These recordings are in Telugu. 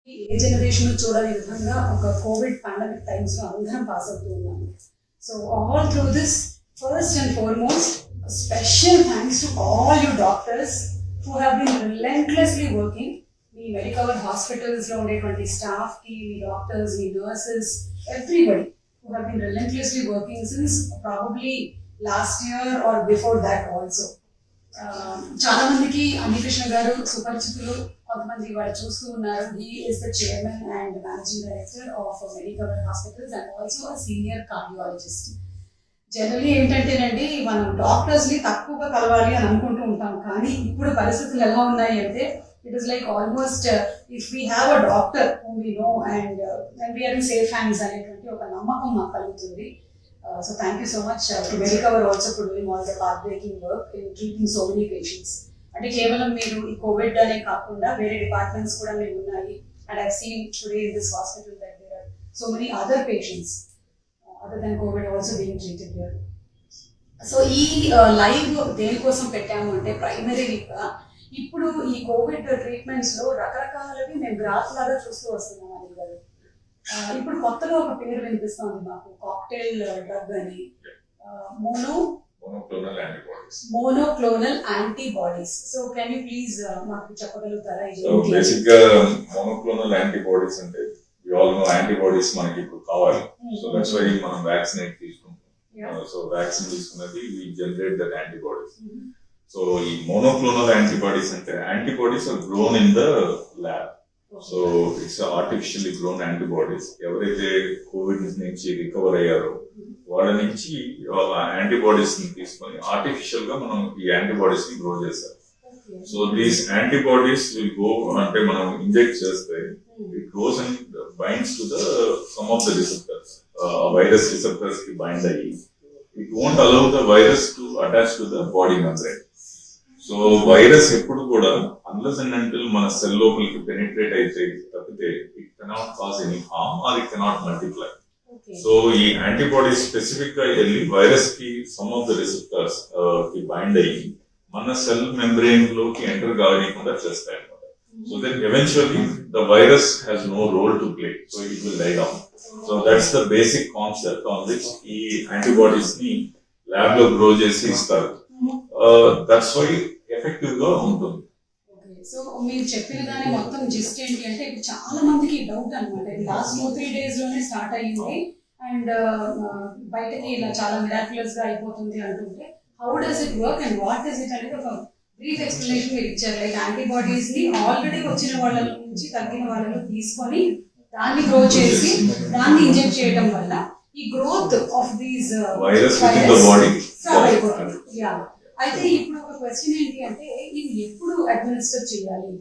ఏ జనరేషన్ చూడని విధంగా ఒక కోవిడ్ పాండమిక్ టైమ్స్ లో అందరం పాస్ అవుతూ ఉన్నాము. So all through this first and foremost special thanks to all you doctors who have been relentlessly working. మీ మెడికవర్ హాస్పిటల్స్ లో ఉండేటువంటి స్టాఫ్ కి, మీ డాక్టర్స్, మీ nurses, everybody who have been relentlessly working since probably last year or before that also. చాలా మందికి అన్నికృష్ణ గారు సుపరిచితులు, కొంతమంది వాళ్ళు చూస్తూ ఉన్నారు. He is the chairman and managing director of Medicover hospitals and also a senior cardiologist. Generally ఏంటంటేనండి, మనం డాక్టర్స్ ని తక్కువగా కలవాలి అని అనుకుంటూ ఉంటాం, కానీ ఇప్పుడు పరిస్థితులు ఎలా ఉన్నాయి అంటే it is like almost if we have a doctor whom we know and we are in safe hands అనేటువంటి ఒక నమ్మకం మాకు కలుగుతుంది. So thank you so much to Medicover also for doing all the path-breaking work in treating so many patients. అంటే కేవలం మీరు ఈ కోవిడ్ అనే కాకుండా వేరే డిపార్ట్మెంట్స్ కూడా మీకు ఉన్నాయి. And I've seen today in this hospital that there are so many other patients other than COVID also being treated here. So ఈ లైవ్ దేనికోసం పెట్టాము అంటే ప్రైమరీగా ఇప్పుడు ఈ కోవిడ్ ట్రీట్మెంట్స్ లో రకరకాలవి మేము గ్రాఫ్ లాగా చూస్తూ వస్తున్నాం. అనిల్ గారు, ఇప్పుడు కొత్తగా ఒక పేరు వినిపిస్తుంది మాకు, కాక్టైల్ డ్రగ్ అని, monoclonal antibodies. So can you please మాకు చెప్పగలుగుతారా? బేసిక్ గా మోనోక్లోనల్ యాంటీబాడీస్ అంటే వి ఆల్ నో యాంటీబాడీస్ మనకి ఇప్పుడు కావాలి. సో దట్స్ వై మనం వ్యాక్సినేట్ తీసుకుంటాం. సో వ్యాక్సిన్ తీసుకున్నది we generate that antibodies. So ఈ మోనోక్లోనల్ యాంటీబాడీస్ అంటే antibodies are grown in the lab. So it's artificially grown antibodies. ఎవరైతే కోవిడ్ నుంచి రికవర్ అయ్యారో వాళ్ళ నుంచి యాంటీబాడీస్ ని తీసుకొని ఆర్టిఫిషియల్ గా మనం ఈ యాంటీబాడీస్ ని గ్రో చేస్తాం. So these antibodies will go, అంటే మనం ఇంజెక్ట్ చేస్తే it goes and binds to the sum of the receptors. Virus receptors కి బైండ్ అయ్యి it won't allow the virus to attach to the body membrane. So virus ఎప్పుడు కూడా unless and until మన సెల్ లోపలికి పెనిట్రేట్ అయితే తప్పితే it cannot cause any harm or it cannot multiply. So ఈ యాంటీబాడీస్ స్పెసిఫిక్ గా వెళ్ళి వైరస్ కి సమ్ ఆఫ్ ద రిసెప్టర్స్ కి బైండ్ అయ్యి మన సెల్ మెంబ్రెయిన్ లోకి ఎంటర్ కావకుండా చేస్తాయి అన్నమాట. So then eventually the virus has no role to play, so it will die down. So that's the basic concept on which ఈ యాంటీబాడీస్ ని ల్యాబ్ లో గ్రో చేసి ఇస్తారు. దట్స్ వై ఎఫెక్టివ్ గా ఉంటుంది. సో మీరు చెప్పిన దాని మొత్తం జిస్ట్ ఏంటి అంటే, ఇప్పుడు చాలా మందికి డౌట్ అనమాట. లాస్ట్ 2-3 days లోనే స్టార్ట్ అయ్యింది అండ్ బయటకి ఇలా చాలా మిరాక్యులస్ గా అయిపోతుంది అంటుంటే, how does it work and what is it అనేది ఒక బ్రీఫ్ ఎక్స్ప్లెనేషన్ మీరు ఇచ్చారు. లైక్ యాంటీబాడీస్ ని ఆల్రెడీ వచ్చిన వాళ్ళ నుంచి తగ్గిన వాళ్ళలో తీసుకొని దాన్ని గ్రో చేసి దాన్ని ఇంజెక్ట్ చేయడం వల్ల ఈ growth of these virus with the body stop అయిపోతుంది. అయితే ఇప్పుడు ఒక క్వశ్చన్ ఏంటి అంటే, ఇది ఎప్పుడు అడ్మినిస్టర్ చేయాలి?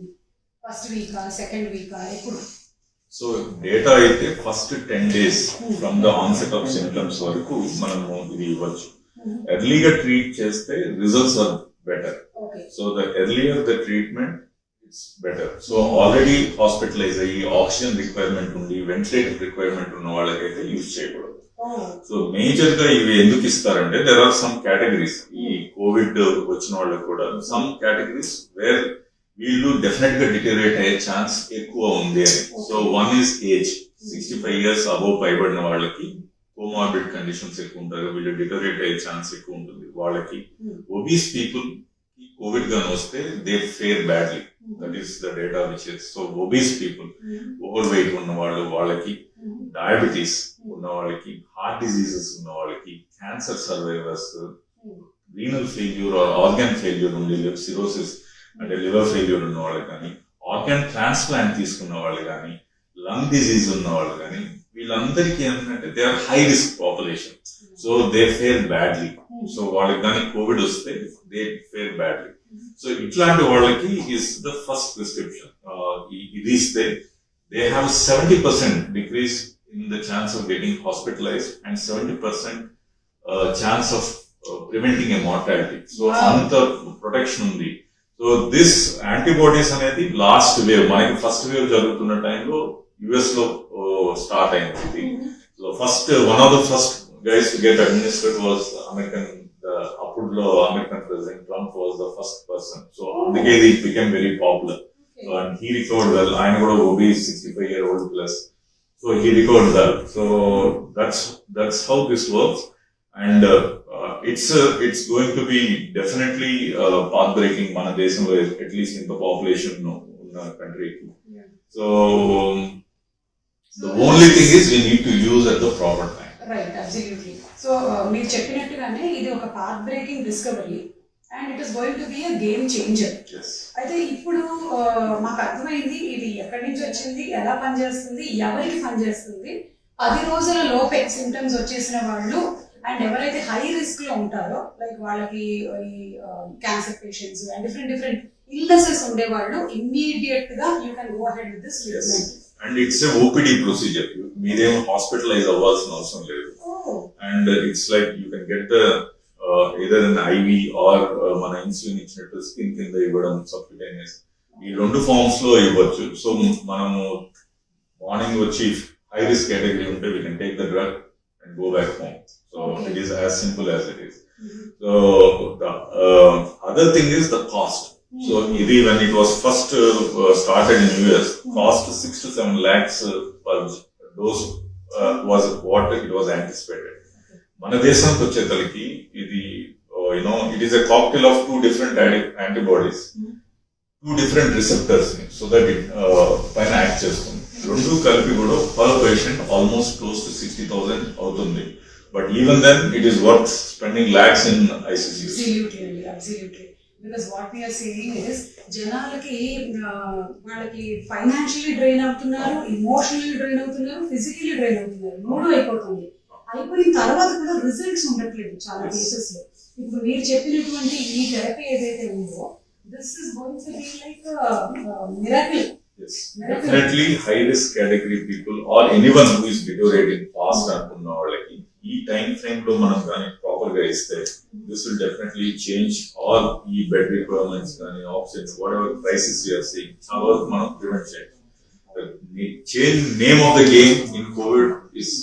ఫస్ట్ వీకా, సెకండ్ వీకా, ఎప్పుడు? సో డేటా అయితే first 10 days from the onset of symptoms వరకు మనము ఇది ఇవ్వచ్చు. ఎర్లీగా ట్రీట్ చేస్తే results are better. So the earlier the treatment it's better. So already hospitalized అయ్యి ఆక్సిజన్ రిక్వైర్మెంట్ ఉండి వెంటిలేటర్ రిక్వైర్మెంట్ ఉన్న వాళ్ళకైతే యూజ్ చేయకూడదు. సో మేజర్ గా ఇవి ఎందుకు ఇస్తారంటే, దెర్ ఆర్ సమ్ కేటగిరీస్. ఈ కోవిడ్ వచ్చిన వాళ్ళకి కూడా సమ్ కేటగిరీస్ వేర్ వీళ్ళు డెఫినెట్ గా డిటేరియరేట్ అయ్యే ఛాన్స్ ఎక్కువ ఉంది అని. So one is age. 65 years above పైబడిన వాళ్ళకి కోమార్బిడ్ కండిషన్స్ ఎక్కువ ఉంటారు, వీళ్ళు డిటేరియరేట్ అయ్యే ఛాన్స్ ఎక్కువ ఉంటుంది వాళ్ళకి. ఒబీస్ పీపుల్ కోవిడ్ గాని వస్తే they fare badly. That is the data which is. So obese people, overweight ఉన్న వాళ్ళు, వాళ్ళకి డయాబెటీస్ ఉన్న వాళ్ళకి, హార్ట్ డిసీజెస్ ఉన్న వాళ్ళకి, cancer survivors, renal failure or organ failure ఉండి సిరోసిస్ అంటే లివర్ ఫెయిల్యూర్ ఉన్న వాళ్ళు కానీ, ఆర్గాన్ ట్రాన్స్ప్లాంట్ తీసుకున్న వాళ్ళు కానీ, లంగ్ డిసీజ్ ఉన్న వాళ్ళు కానీ, వీళ్ళందరికీ ఏంటంటే they are high risk population. So they fare badly. So వాళ్ళకి కానీ కోవిడ్ వస్తే దే ఫేర్ బ్యాడ్లీ. సో ఇట్లాంటి వాళ్ళకి ఈస్ ద ఫస్ట్ ప్రిస్క్రిప్షన్. ఇది ఇస్తే they have 70% decrease in the chance of getting hospitalised and 70% chance of preventing a mortality. So అంత ప్రొటెక్షన్ ఉంది. సో దిస్ యాంటీబాడీస్ అనేది లాస్ట్ వేవ్, మనకి ఫస్ట్ వేవ్ జరుగుతున్న టైంలో యుఎస్ లో స్టార్ట్ అయింది. So first one of the first guys to get administered was American. అప్పుడులో American president Trump was the first person. So అందుకే ఇది became very popular. So, and he recovered well. I am obese, 65-year-old plus. So he recovered well. So that's how this works. And it's going to be definitely path-breaking మన దేశంలో, at least in the population ఉన్న country. Yeah. So the only thing is we need to use at the proper time. Right, absolutely. So మీరు చెప్పినట్టుగానే ఇది ఒక path breaking discovery and it is going to be a game changer. అయితే ఇప్పుడు మాకు అర్థమైంది ఇది ఎక్కడి నుంచి వచ్చింది, ఎలా పనిచేస్తుంది, ఎవరికి పనిచేస్తుంది. 10 రోజుల లోపే సిమ్టమ్స్ వచ్చేసిన వాళ్ళు అండ్ ఎవరైతే హై రిస్క్ లో ఉంటారో లైక్ వాళ్ళకి cancer patients and different illnesses ఉండేవాళ్ళు ఇమ్మీడియట్ గా you can go ahead with this treatment. And it's a OPD procedure. మీరేం హాస్పిటలైజ్ అవ్వాల్సిన అవసరం లేదు. And it's like you can get the either an IV or మన ఇన్సులిన్ ఇచ్చినట్టు స్కిన్ కింద ఇవ్వడం సబ్క్యూటేనియస్, ఈ 2 ఫార్మ్స్ లో ఇవ్వచ్చు. సో మనము మార్నింగ్ వచ్చి హై రిస్క్ కేటగిరీ ఉంటే we can take the drug and go back home. So it is as simple as it is. So the other thing is the cost. So when it was first started in US, cost 6 to 7 lakhs per dose was what it was anticipated. మన దేశంకి వచ్చేతలకి ఇది it is a cocktail of 2 different antibodies, 2 different receptors, so that it పైన యాక్ట్ చేస్తుంది. 2 కలిపి కూడా per patient almost close to 60,000 అవుతుంది. But even then it is worth spending lakhs in ICU. Absolutely. Because what we are saying is జనాలకి వాళ్ళకి ఫైనాన్షియలీ డ్రైన్ అవుతున్నారు, ఇమోషనల్లీ డ్రైన్ అవుతున్నారు, ఫిజికల్లీ డ్రైన్ అవుతున్నారు. 3 అయిపోతుంది. అయిపోయిన తర్వాత కూడా రిజల్ట్స్ ఉండట్లేదు చాలా కేసెస్ లో. ఇప్పుడు మీరు చెప్పినటువంటి ఈ థెరపీ ఏదైతే ఉందో this is going to be like miracle. Yes, definitely high risk category people or anyone who is deteriorating fast అనుకున్న వాళ్ళకి ఈ టైం ఫ్రేమ్ లో మనం కానీ ప్రాపర్ గా ఇస్తే this will definitely change all ఈ బెడ్ రిక్వైర్మెంట్స్ కానీ options what crisis we are seeing చాలా వరకు మనం ప్రివెంట్ చేయొచ్చు. Change name of the game in COVID is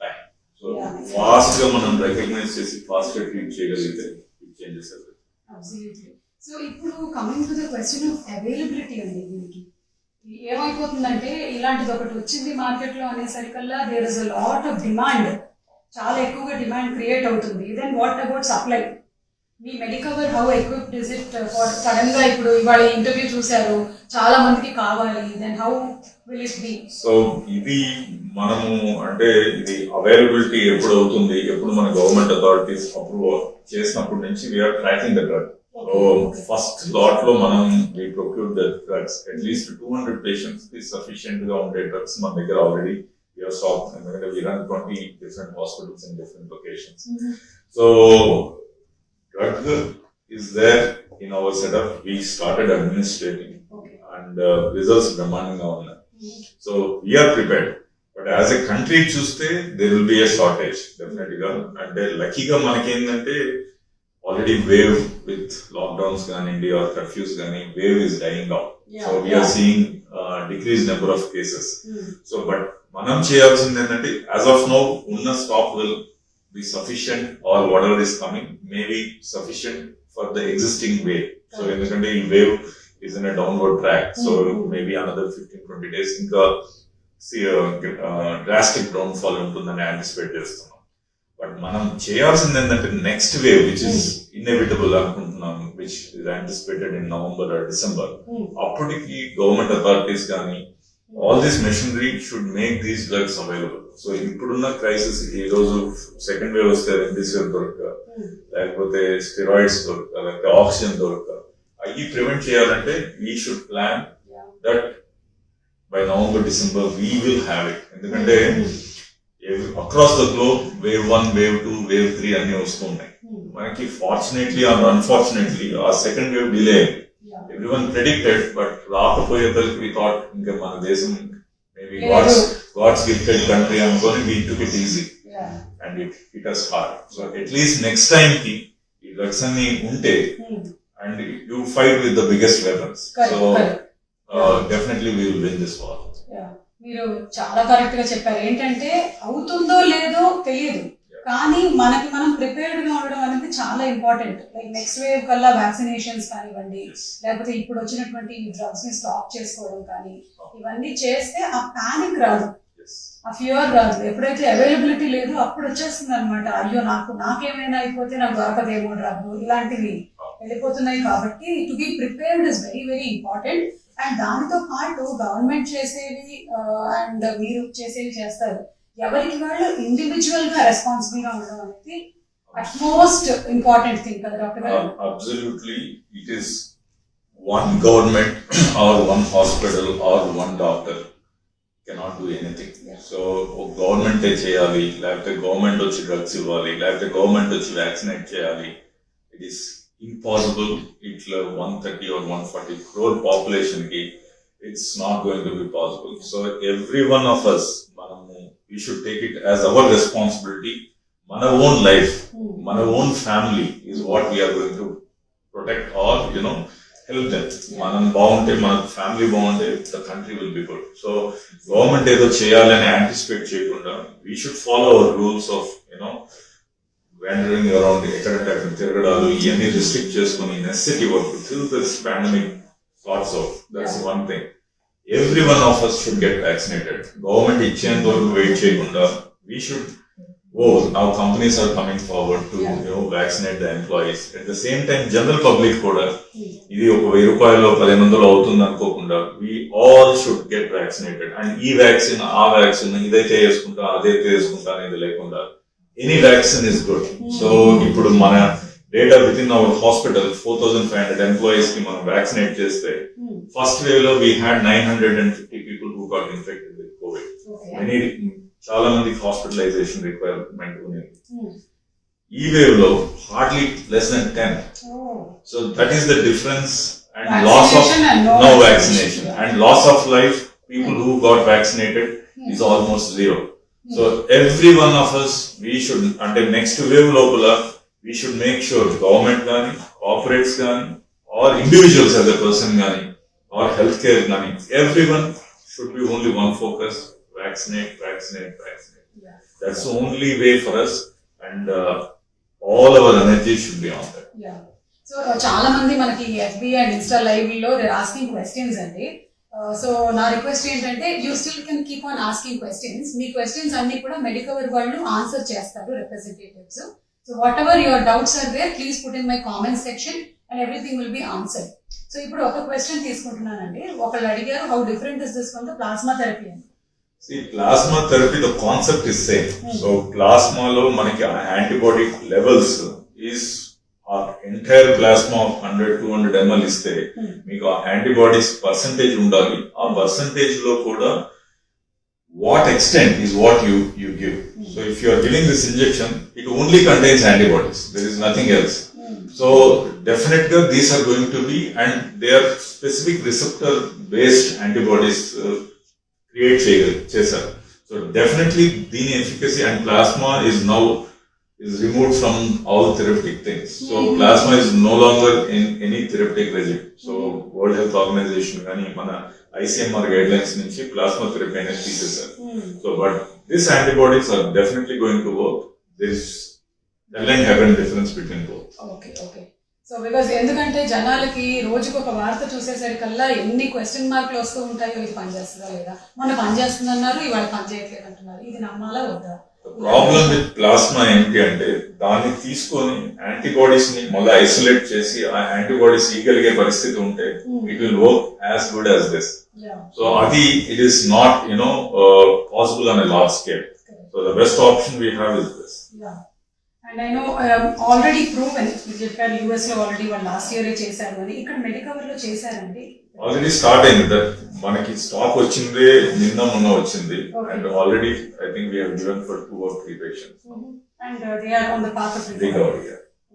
time. So fast గా మనం రికగ్నైజ్ చేసి ఫాస్ట్ గా ట్రీట్ చేయగలిగితే it changes everything. Absolutely. So ఇప్పుడు coming to the question of availability అండి, దీనికి ఏమైపోతుందంటే ఇలాంటిది ఒకటి వచ్చింది మార్కెట్ లో అనేసరికల్లా there is a lot of demand, చాలా ఎక్కువగా డిమాండ్ క్రియేట్ అవుతుంది. Then what about supply? మీ Medicover how equipped is it for sudden గా ఇప్పుడు ఇవాళ ఇంటర్వ్యూ చూశారు చాలా మందికి కావాలి, then how will it be? So ఇది మనము అంటే ఇది అవైలబిలిటీ ఎప్పుడు అవుతుంది, ఎప్పుడు మన గవర్నమెంట్ అథారిటీస్ అప్రూవ్ చేసినప్పటి నుంచి we are tracking the drug. So first lot లో మనం we procured the drugs, at least 200 patients is sufficient గా ఉండే drugs మన దగ్గర already we have stocked. We run 20 different hospitals in different locations. So drug is there in our setup. We started administrating and results brahmananga unnai. So we are prepared. But as a country చూస్తే there will be a shortage definitely గా. అంటే లక్కీగా మనకేంటంటే already wave with lockdowns ganindi or curfews gani, wave is dying out. So we are seeing decreased number of cases. So but manam cheyalsindi endante as of now unna stock will be sufficient or whatever is coming may be sufficient for the existing wave. So endukante ee wave is in a downward track. So maybe another 15-20 days inka see a drastic downfall untundani anticipate chestunna. But మనం చేయాల్సింది ఏంటంటే next wave which is inevitable అనుకుంటున్నాం, which is anticipated in November or December. అప్పటికి గవర్నమెంట్ అథారిటీస్ కానీ all this machinery should make these drugs available. So ఇప్పుడున్న క్రైసిస్ ఈ రోజు సెకండ్ వేవ్ వస్తే రెమ్డెసివిర్ దొరక, లేకపోతే స్టెరాయిడ్స్ దొరక, లేకపోతే ఆక్సిజన్ దొరక, అవి ప్రివెంట్ చేయాలంటే we should plan that by November December we will have it. ఎందుకంటే across the globe wave 1, wave 2, wave 3 అన్ని వస్తున్నాయి. మనకి ఫార్చునేట్లీ ఆర్ అన్ఫార్చునేట్లీ ఆ సెకండ్ వేవ్ డిలే అయింది. ఎవ్రీవన్ ప్రెడిక్టెడ్, బట్ రాకపోయేసరికి వి థాట్ ఇంకా మన దేశం మేబీ గాడ్స్ గిఫ్టెడ్ కంట్రీ అనుకొని we took it easy and it has hard. So at least next time కి ఈ డ్రగ్స్ అన్ని ఉంటే and you fight with the biggest weapons. So definitely we will win this war. మీరు చాలా కరెక్ట్ గా చెప్పారు. ఏంటంటే అవుతుందో లేదో తెలియదు, కానీ మనకి మనం ప్రిపేర్డ్ గా ఉండడం అనేది చాలా ఇంపార్టెంట్. లైక్ నెక్స్ట్ వేవ్ కల్లా వ్యాక్సినేషన్స్ కానివ్వండి, లేకపోతే ఇప్పుడు వచ్చినటువంటి డ్రగ్స్ ని స్టాప్ చేసుకోవడం కానీ, ఇవన్నీ చేస్తే ఆ పానిక్ రాదు, ఆ ఫియర్ రాదు. ఎప్పుడైతే అవైలబిలిటీ లేదు అప్పుడు వచ్చేస్తుంది అనమాట, అయ్యో నాకేమైనా అయిపోతే నాకు దొరకదేమో డ్రగ్, ఇలాంటివి వెళ్ళిపోతున్నాయి. కాబట్టి to be prepared is very very important. And దానితో పాటు గవర్నమెంట్ చేసేవి అండ్ మీరు చేసేవి చేస్తారు, ఎవరికి వాళ్ళు ఇండివిజువల్ గా రెస్పాన్సిబుల్ గా ఉండడం అనేది అట్మోస్ట్ ఇంపార్టెంట్ థింగ్ కదా డాక్టర్ గారు? Absolutely, it is one government or one hospital or one doctor cannot do anything. So government చేయాలి, లేకపోతే గవర్నమెంట్ వచ్చి డ్రగ్స్ ఇవ్వాలి, లేకపోతే గవర్నమెంట్ వచ్చి వ్యాక్సినేట్ చేయాలి. It is impossible. ఇట్లా 130 or 140 crore population ki it's not going to be possible. So every one of us, we should take it as our responsibility. మన own life, మన own family is what we are going to protect or help them. మనం బాగుంటే, మన ఫ్యామిలీ బాగుంటే, the country will be good. So government ఏదో చేయాలని యాంటిసిపేట్ చేయకుండా we should follow our rules of wandering around ఎక్కడంటే అక్కడ తిరగడాలు, ఇవన్నీ రిస్ట్రిక్ట్ చేసుకుని necessity work till this pandemic sorts out. That's one thing. Every one of us should get vaccinated. Government ఇచ్చేంత వరకు వెయిట్ చేయకుండా we should now companies are coming forward to vaccinate the employees. At the same time general public కూడా ఇది ఒక 1000 రూపాయలు 1500 అవుతుంది అనుకోకుండా we all should get vaccinated. And ఈ వ్యాక్సిన్ ఆ వ్యాక్సిన్ ఇదైతే వేసుకుంటా అదైతే వేసుకుంటా అనేది లేకుండా any vaccine is good. So ఇప్పుడు మన data with in our hospital 4500 employees కి మనం వ్యాక్సినేట్ చేస్తే ఫస్ట్ వేవ్ లో we had 950 people who got infected with COVID. చాలా మంది హాస్పిటలైజేషన్ రిక్వైర్మెంట్ ఉంది. ఈ వేవ్ లో hardly less than 10. So that is the difference. And loss of no vaccination and loss of life, people who got vaccinated is almost zero. So every one of us, we should, until next wave lopala, we should make sure government gani, corporates gani, or individuals as a person gani, or healthcare gani, everyone should be only one focus: vaccinate. Yeah. That's the only way for us, and all our energy should be on that. Yeah. So చాలా మంది మనకి FB and Insta live లో they're asking questions అండి. సో నా రిక్వెస్ట్ ఏంటంటే you still can keep on asking questions. మీ క్వశ్చన్స్ అన్ని కూడా మెడికవర్ వాళ్ళు ఆన్సర్ చేస్తారు, representatives. So whatever your doubts are there, please put in my comment section and everything will be answered. So ఇప్పుడు ఒక క్వశ్చన్ తీసుకుంటున్నానండి. ఒకళ్ళు అడిగారు, how different is this from the plasma therapy అని. See, plasma therapy, the concept is same. So plasma lo manaki antibody levels is our entire plasma of 100-200 ml iste meeku antibodies percentage undali. Aa percentage lo kuda what extent is what you give. So if you are giving this injection, it only contains antibodies, there is nothing else. So definitely these are going to be, and they are specific receptor based antibodies create చేశారు. So definitely దీని efficacy and plasma is now removed from all therapeutic things. So plasma is no longer in any therapeutic regime. So World Health Organization కానీ మన ICMR guidelines నుంచి plasma therapy అనేది తీసేశారు. So but these antibodies are definitely going to work. There is doesn't have any difference between both. Okay. So because ఎందుకంటే జనాలకి రోజుకు ఒక వార్త చూసేసరికల్లా ఎన్ని క్వశ్చన్ మార్కులు వస్తూ ఉంటాయో, ఇది పనిచేస్తుందా లేదా, మొన్న పనిచేస్తుంది అన్నారు, ఇవాళ పనిచేయట్లేదు అంటున్నారు, ఇది నమ్మాలా వద్దా? ప్రాబ్లం విత్ ప్లాస్మా ఏంటి అంటే దాన్ని తీసుకొని యాంటీబాడీస్ ని మళ్ళీ ఐసోలేట్ చేసి ఆ యాంటీబాడీస్ ఇవ్వగలిగే పరిస్థితి ఉంటే it will work as good as this. So అది it is not possible on a large scale. So the best option we have is this. And I know already proven, మీరు చెప్పారు US లో ఆల్రెడీ వాళ్ళు లాస్ట్ ఇయర్ చేశారు అని, ఇక్కడ మెడికవర్ లో చేశారండి. ఆల్రెడీ స్టార్ట్ అయింది, మనకి స్టాక్ వచ్చింది నిన్న మొన్న వచ్చింది. And already I think we have given for 2 or 3 patients. And they are on the path of recovery.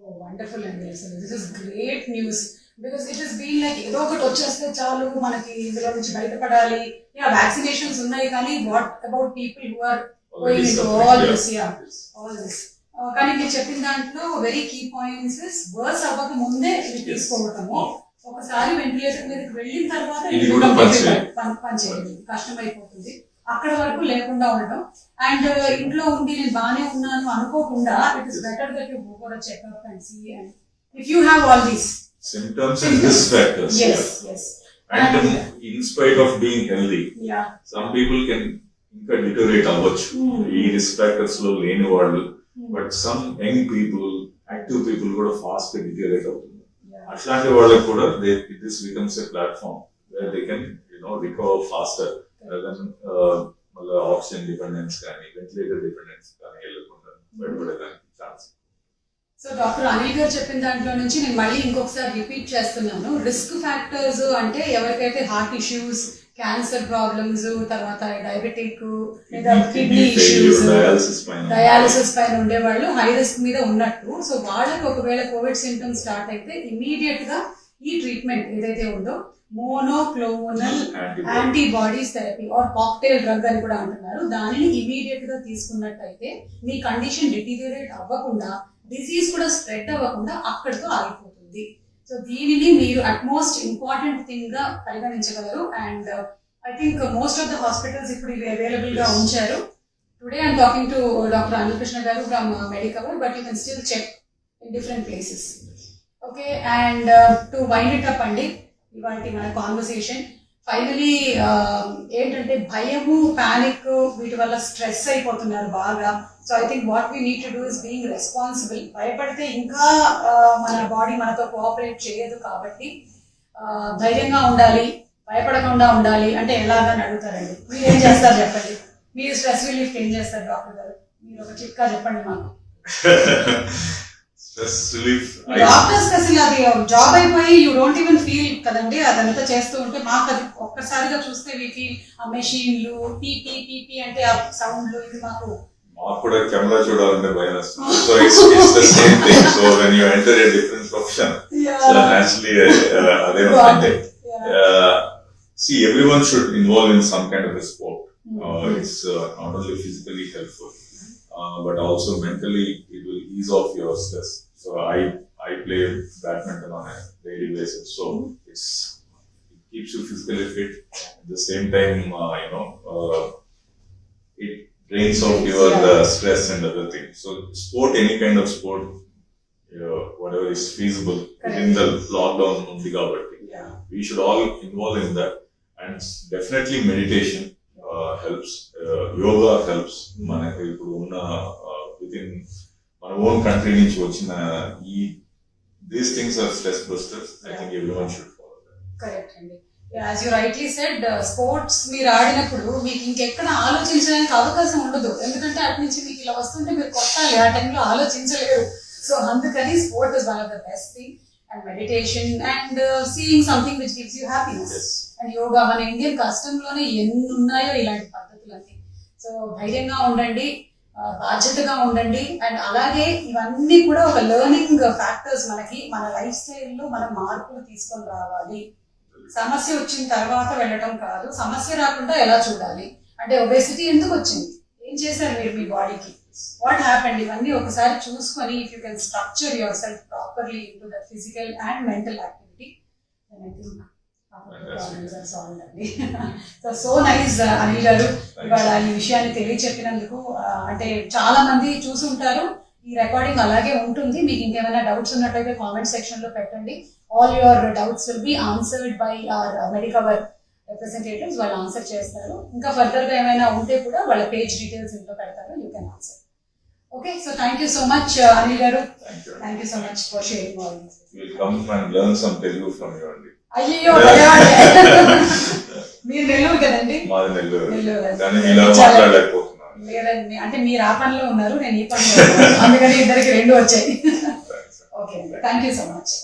Oh wonderful అండి, అసలు this is great news. Because it has been like ఏదో ఒకటి వచ్చేస్తే చాలు మనకి ఇందులో నుంచి బయటపడాలి. యా వ్యాక్సినేషన్స్ ఉన్నాయి, కానీ what about people who are going into all this. కానీ మీరు చెప్పిన దాంట్లో very key points is worse అవ్వక ముందే ఇది తీసుకోవటము. ఒకసారి వెంటిలేటర్ మీదకి వెళ్ళిన తర్వాత పనిచేయదు, కష్టమైపోతుంది. అక్కడ వరకు లేకుండా ఉండడం అండ్ ఇంట్లో ఉండి నేను బాగానే ఉన్నాను అనుకోకుండా it is better that you go for a checkup and see and if you have all these symptoms and risk factors. yes And in spite of being healthy, some people can ఇంకా deteriorate అవ్వచ్చు ఈ risk factors లో లేని వాళ్ళు, but some young people, active people కూడా fast గా deteriorate అవుతుంది. అట్లాంటి వాళ్ళకి కూడా this becomes a platform where they can recover faster rather than మళ్ళీ ఆక్సిజన్ డిపెండెన్స్ కానీ వెంటిలేటర్ డిపెండెన్స్ కానీ వెళ్ళకుండా బయటపడడానికి ఛాన్స్. సో డాక్టర్ అనిల్ గారు చెప్పిన దాంట్లో నుంచి నేను మళ్ళీ ఇంకొకసారి రిపీట్ చేస్తున్నాను. రిస్క్ ఫ్యాక్టర్స్ అంటే ఎవరికైతే హార్ట్ ఇష్యూస్, క్యాన్సర్ ప్రాబ్లమ్స్, తర్వాత డయాబెటిక్ లేదా కిడ్నీ ఇష్యూస్, డయాలసిస్ పైన ఉండేవాళ్ళు హై రిస్క్ మీద ఉన్నట్టు. సో వాళ్ళకి ఒకవేళ కోవిడ్ సింటమ్స్ స్టార్ట్ అయితే ఇమీడియట్ గా ఈ ట్రీట్మెంట్ ఏదైతే ఉందో monoclonal antibodies therapy are cocktail drug అని కూడా అంటున్నారు, దానిని ఇమీడియట్ గా తీసుకున్నట్టయితే మీ కండిషన్ డిటీరియరేట్ అవ్వకుండా, డిసీజ్ కూడా స్ప్రెడ్ అవ్వకుండా అక్కడితో ఆగిపోతుంది. సో దీనిని మీరు అట్మోస్ట్ ఇంపార్టెంట్ థింగ్ గా పరిగణించగలరు. And I think most of the hospitals ఇప్పుడు ఇవి అవైలబుల్ గా ఉంచారు. Today I'm talking to doctor Anil Krishna గారు from Medicover, but you can still check in different places. Okay, and to wind it up అండి ఇవాళ మన కాన్వర్సేషన్ ఫైనలీ ఏంటంటే భయము, పానిక్ వీటి వల్ల స్ట్రెస్ అయిపోతున్నారు బాగా. So I think what we need to do is being responsible. భయపడితే ఇంకా మన బాడీ మనతో కోఆపరేట్ చేయదు కాబట్టి ధైర్యంగా ఉండాలి, భయపడకుండా ఉండాలి. అంటే ఎలాగని అడుగుతారండి, మీరు ఏం చేస్తారు చెప్పండి, మీరు స్ట్రెస్ రిలీఫ్ ఏం చేస్తారు డాక్టర్ గారు? మీరు ఒక చిట్కా చెప్పండి మాకు. డాక్టర్స్ అసలు అది జాబ్ అయిపోయి యూ డోంట్ ఈవెన్ ఫీల్ కదండి అదంతా చేస్తూ ఉంటే. మాకు అది ఒక్కసారిగా చూస్తే వీ ఫీల్ ఆ మెషిన్లు పీపీ పీపీ అంటే ఆ సౌండ్లు ఇది మాకు కూడా కెమెరా చూడాలంటే భయం వస్తుంది. So it's the same thing. So when you enter a different profession so naturally అదే ఉంటుంది. See, everyone should involve in some kind of a sport. It's not only physically helpful but also mentally it will ease off your stress. So I play badminton on a daily basis, so it keeps you physically fit. At the same time it drains off your stress and other things. So sport, any kind of sport, whatever is feasible within the lockdown undi kabatti we should all involve in that. And definitely meditation helps, yoga helps. మనకి ఇప్పుడు ఉన్న within మన ఓన్ కంట్రీ నుంచి వచ్చిన these things are stress busters. I think everyone should follow that. Correct అండి. As you rightly said, sports మీరు ఆడినప్పుడు మీకు ఇంకెక్కడ ఆలోచించడానికి అవకాశం ఉండదు. ఎందుకంటే అటు నుంచి మీకు ఇలా వస్తుంటే మీరు కొట్టాలి, ఆ టైంలో ఆలోచించలేరు. సో అందుకని sport is one of the best thing. And meditation and seeing something which gives you happiness. And yoga, మన ఇండియన్ కస్టంలోనే ఎన్ని ఉన్నాయో ఇలాంటి పద్ధతులన్నీ. సో ధైర్యంగా ఉండండి, బాధ్యతగా ఉండండి. అండ్ అలాగే ఇవన్నీ కూడా ఒక లెర్నింగ్ ఫ్యాక్టర్స్, మనకి మన లైఫ్ స్టైల్లో మనం మార్పులు తీసుకొని రావాలి. సమస్య వచ్చిన తర్వాత వెళ్ళటం కాదు, సమస్య రాకుండా ఎలా చూడాలి, అంటే ఒబేసిటీ ఎందుకు వచ్చింది, ఏం చేశారు మీరు మీ బాడీకి, వాట్ హ్యాపెండ్, ఇవన్నీ ఒకసారి చూసుకొని if you can structure your self properly into the physical and mental activity, so nice Anil గారు ఇవాళ ఈ విషయాన్ని తెలియచెప్పినందుకు. అంటే చాలా మంది చూసుంటారు, ఈ రికార్డింగ్ అలాగే ఉంటుంది. మీకు ఇంకేమైనా డౌట్స్ ఉన్నట్లయితే కామెంట్ సెక్షన్ లో పెట్టండి. All your doubts will be answered by our Medicover representatives, వాళ్ళు ఆన్సర్ చేస్తారు. ఇంకా ఫర్దర్ గా ఏమైనా ఉంటే కూడా వాళ్ళ పేజ్ డీటెయిల్స్ ఇంట్లో పెడతారు, you can answer. Okay, so thank you so much Anil గారు, thank you so much for sharing all this. We'll come and learn some Telugu from you only. అయ్యో మీరు నెల్లూరు కదండి? మాది నెల్లూరు, కానీ ఇలా మాట్లాడలేకపోతున్నాను. లేదండి, అంటే మీరు ఆ పనిలో ఉన్నారు, నేను ఈ పనిలో ఉన్నాను, అందుకని ఇద్దరికి రెండు వచ్చాయి. Okay, thank you so much.